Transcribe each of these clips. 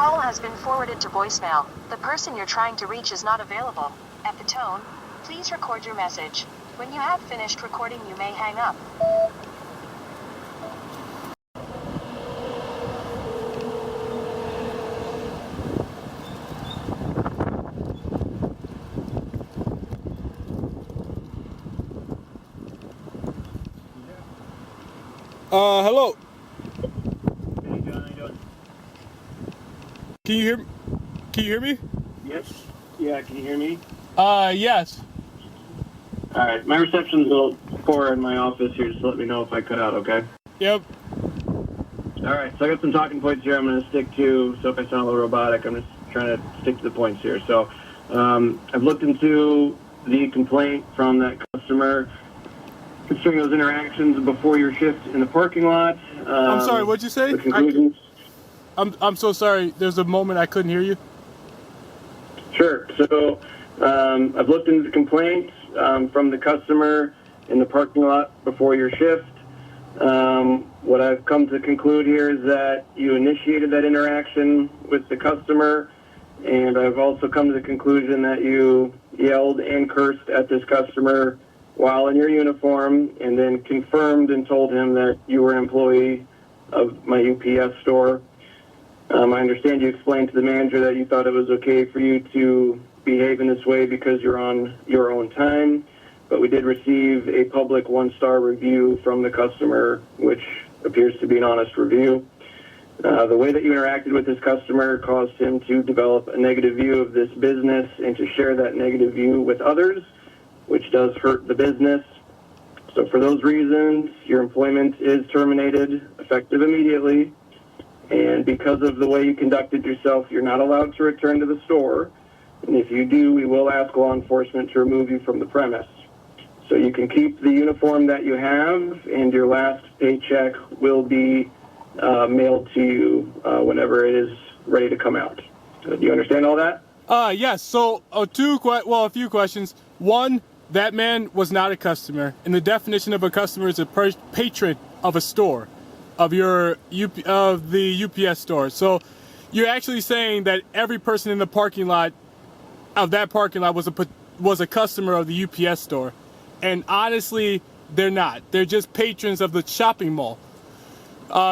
call has been forwarded to voicemail. The person you're trying to reach is not available. At the tone, please record your message. When you have finished recording, you may hang up. Hello. Hey, John, how you doing? Can you hear me? Yes. Yeah, can you hear me? Yes. All right. My reception's a little poor in my office here. Just let me know if I cut out, okay? Yep. All right. So I got some talking points here I'm going to stick to. So if I sound a little robotic, I'm just trying to stick to the points here. So I've looked into the complaint from that customer concerning those interactions before your shift in the parking lot. I'm sorry, what'd you say? The conclusions. I'm so sorry. There's a moment I couldn't hear you. Sure. So I've looked into the complaints from the customer in the parking lot before your shift. What I've come to conclude here is that you initiated that interaction with the customer, and I've also come to the conclusion that you yelled and cursed at this customer while in your uniform, and then confirmed and told him that you were an employee of my UPS store. I understand you explained to the manager that you thought it was okay for you to behave in this way because you're on your own time, but we did receive a public one-star review from the customer, which appears to be an honest review. The way that you interacted with this customer caused him to develop a negative view of this business and to share that negative view with others, which does hurt the business. So for those reasons, your employment is terminated, effective immediately. And because of the way you conducted yourself, you're not allowed to return to the store. And if you do, we will ask law enforcement to remove you from the premise. So you can keep the uniform that you have, and your last paycheck will be mailed to you whenever it is ready to come out. Do you understand all that? Yes. So a few questions. One, that man was not a customer, and the definition of a customer is a patron of a store, of the UPS store. So you're actually saying that every person in the parking lot of that parking lot was a customer of the UPS store, and honestly, they're not. They're just patrons of the shopping mall.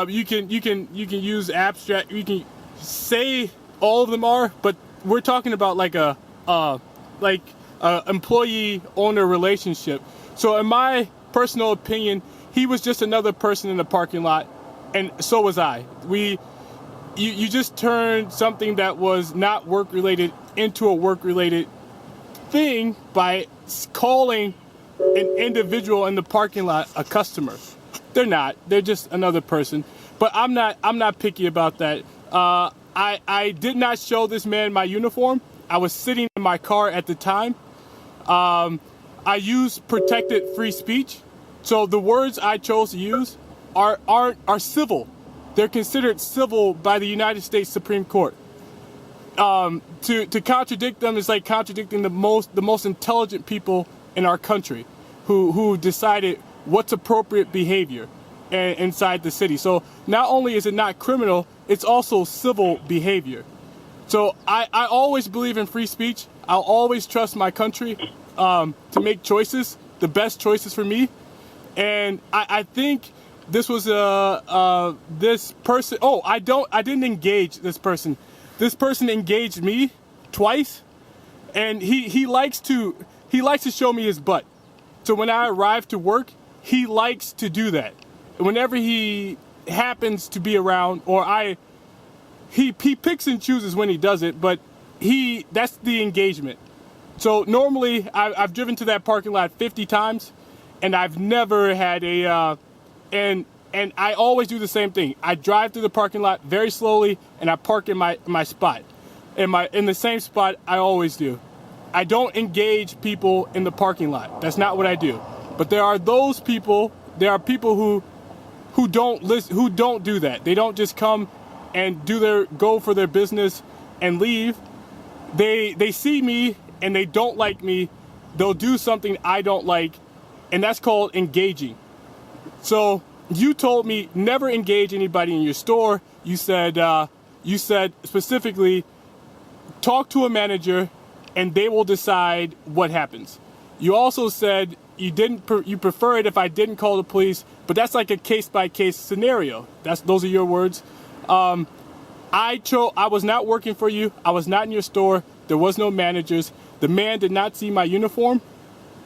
You can use abstract. You can say all of them are, but we're talking about like a employee-owner relationship. So in my personal opinion, he was just another person in the parking lot, and so was I. You just turned something that was not work-related into a work-related thing by calling an individual in the parking lot a customer. They're not. They're just another person. But I'm not picky about that. I did not show this man my uniform. I was sitting in my car at the time. I use protected free speech. So the words I chose to use are civil. They're considered civil by the United States Supreme Court. To contradict them is like contradicting the most intelligent people in our country who decided what's appropriate behavior inside the city. So not only is it not criminal, it's also civil behavior. So I always believe in free speech. I'll always trust my country to make choices, the best choices for me. And I think this was this person. Oh, I didn't engage this person. This person engaged me twice, and he likes to show me his butt. So when I arrive to work, he likes to do that. Whenever he happens to be around, or he picks and chooses when he does it, but that's the engagement. So normally I've driven to that parking lot 50 times, and I've never had and I always do the same thing. I drive through the parking lot very slowly, and I park in my spot, in the same spot I always do. I don't engage people in the parking lot. That's not what I do. But there are people who don't listen, who don't do that. They don't just come and go for their business and leave. They see me and they don't like me. They'll do something I don't like, and that's called engaging. So you told me never engage anybody in your store. You said you said specifically, talk to a manager and they will decide what happens. You also said you prefer it if I didn't call the police, but that's like a case-by-case scenario. Those are your words. I was not working for you. I was not in your store. There was no managers. The man did not see my uniform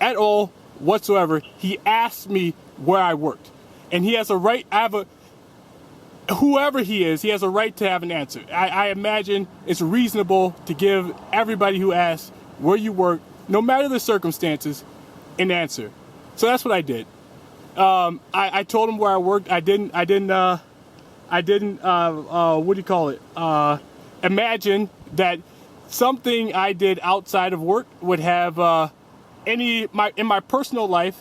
at all whatsoever. He asked me where I worked, and he has a right. Whoever he has a right to have an answer. I imagine it's reasonable to give everybody who asks where you work, no matter the circumstances, an answer. So that's what I did. I told him where I worked. I didn't what do you call it? Imagine that something I did outside of work would have in my personal life,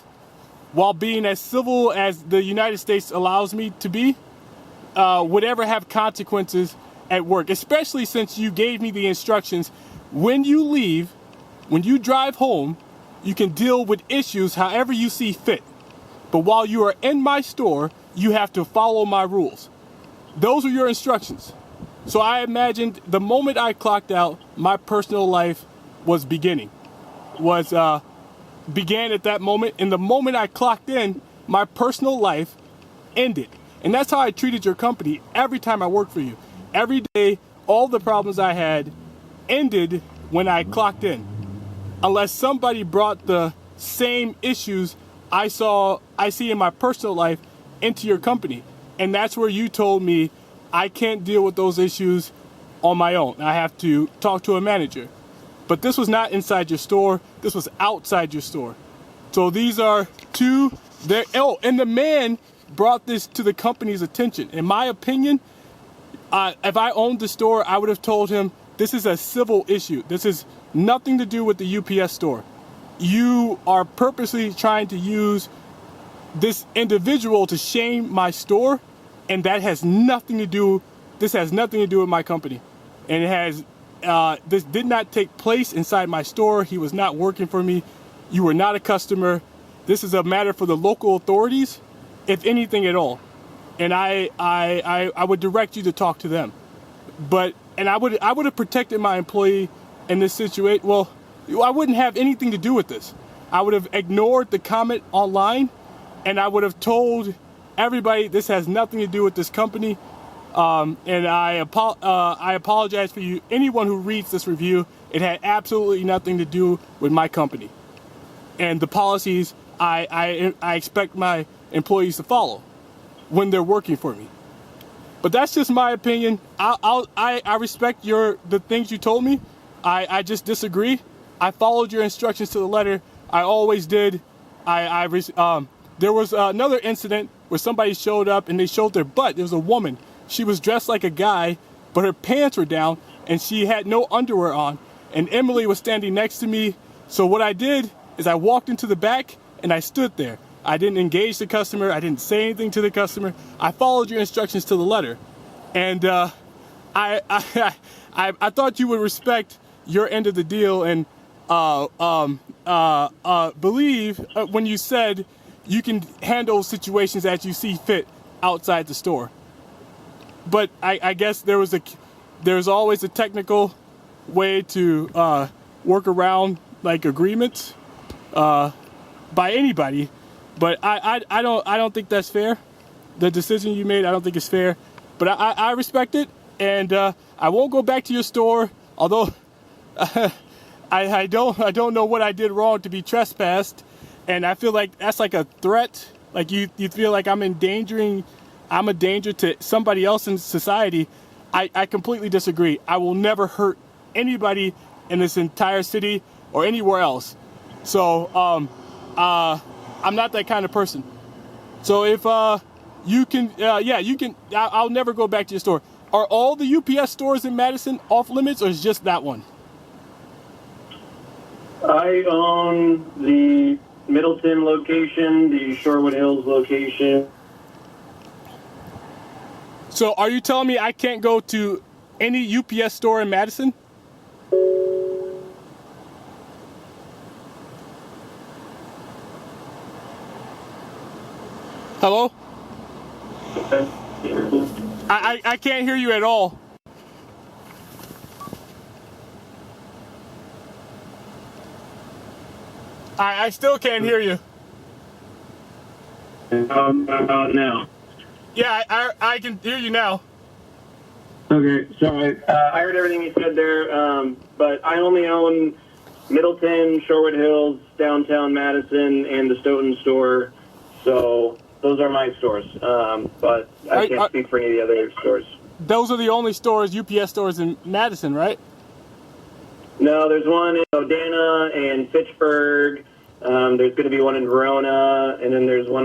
while being as civil as the United States allows me to be, would ever have consequences at work, especially since you gave me the instructions. When you leave, when you drive home, you can deal with issues however you see fit. But while you are in my store, you have to follow my rules. Those were your instructions. So I imagined the moment I clocked out, my personal life began at that moment. And the moment I clocked in, my personal life ended. And that's how I treated your company every time I worked for you. Every day, all the problems I had ended when I clocked in. Unless somebody brought the same issues I see in my personal life into your company. And that's where you told me I can't deal with those issues on my own. I have to talk to a manager. But this was not inside your store. This was outside your store. So these are two there. Oh, and the man brought this to the company's attention. In my opinion, if I owned the store, I would have told him this is a civil issue. This is nothing to do with the UPS store. You are purposely trying to use this individual to shame my store, and that has nothing to do. This has nothing to do with my company, and it has. This did not take place inside my store. He was not working for me. You were not a customer. This is a matter for the local authorities, if anything at all. And I would direct you to talk to them. And I would have protected my employee in this situation. Well, I wouldn't have anything to do with this. I would have ignored the comment online, and I would have told everybody this has nothing to do with this company. And I apologize for you. Anyone who reads this review, it had absolutely nothing to do with my company and the policies I expect my employees to follow when they're working for me. But that's just my opinion. I respect the things you told me. I just disagree. I followed your instructions to the letter. I always did. There was another incident where somebody showed up and they showed their butt. There was a woman. She was dressed like a guy, but her pants were down and she had no underwear on. And Emily was standing next to me. So what I did is I walked into the back and I stood there. I didn't engage the customer. I didn't say anything to the customer. I followed your instructions to the letter. And I thought you would respect your end of the deal and believe when you said you can handle situations as you see fit outside the store. But I guess there's always a technical way to work around like agreements by anybody. But I don't think that's fair. The decision you made, I don't think is fair. But I respect it, and I won't go back to your store. Although I don't know what I did wrong to be trespassed, and I feel like that's like a threat. Like you feel like I'm a danger to somebody else in society. I completely disagree. I will never hurt anybody in this entire city or anywhere else. So I'm not that kind of person. So if you can, you can. I'll never go back to your store. Are all the UPS stores in Madison off limits, or is just that one? I own the Middleton location, the Shorewood Hills location. So are you telling me I can't go to any UPS store in Madison? Hello? I can't hear you at all. I still can't hear you. Now. Yeah, I can hear you now. Okay, sorry. I heard everything you said there, but I only own Middleton, Shorewood Hills, downtown Madison, and the Stoughton store. So those are my stores, but I can't speak for any of the other stores. Those are the only stores, UPS stores in Madison, right? No, there's one in Odana and Fitchburg. There's going to be one in Verona, and then there's one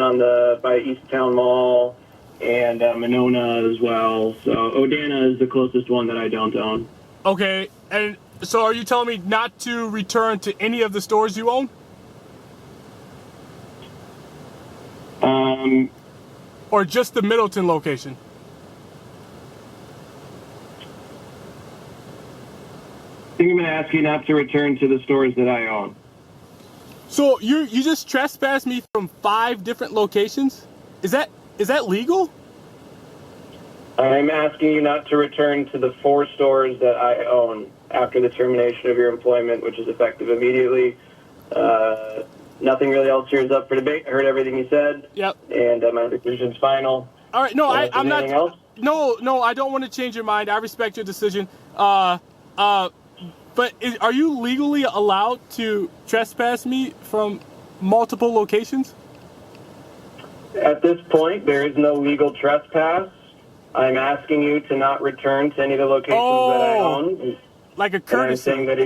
by East Town Mall and Monona as well. So Odana is the closest one that I don't own. Okay, and so are you telling me not to return to any of the stores you own? Or just the Middleton location? I think I'm going to ask you not to return to the stores that I own. So you just trespassed me from 5 different locations? Is that legal? I'm asking you not to return to the 4 stores that I own after the termination of your employment, which is effective immediately. Nothing really else here is up for debate. I heard everything you said. Yep. And my decision's final. All right. No, I'm not. Anything else? No, I don't want to change your mind. I respect your decision. But are you legally allowed to trespass me from multiple locations? At this point, there is no legal trespass. I'm asking you to not return to any of the locations that I own. Like a courtesy. And I'm saying that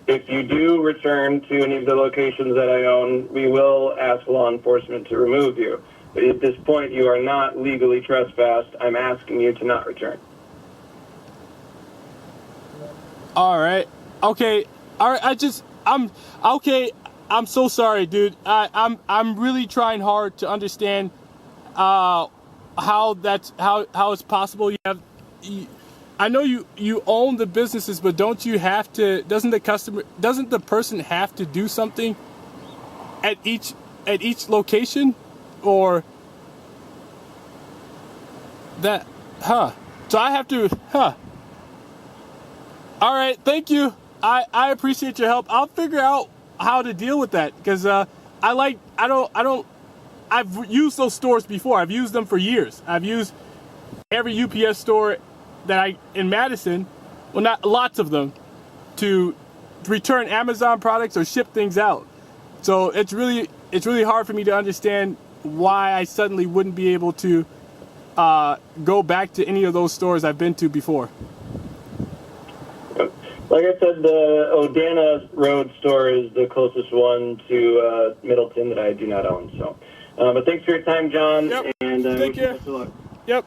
if you do return to any of the locations that I own, we will ask law enforcement to remove you. But at this point, you are not legally trespassed. I'm asking you to not return. All right. Okay. All right. Okay. I'm so sorry, dude. I'm really trying hard to understand how it's possible. I know you own the businesses, but don't you have to? Doesn't the person have to do something at each location, or that? So I have to. All right, thank you. I appreciate your help. I'll figure out how to deal with that because I've used those stores before. I've used them for years. I've used every UPS store in Madison, well, not lots of them, to return Amazon products or ship things out. So it's really hard for me to understand why I suddenly wouldn't be able to go back to any of those stores I've been to before. Like I said, the Odana Road store is the closest one to Middleton that I do not own. So, but thanks for your time, John. Yep. And take care. best of luck. Yep.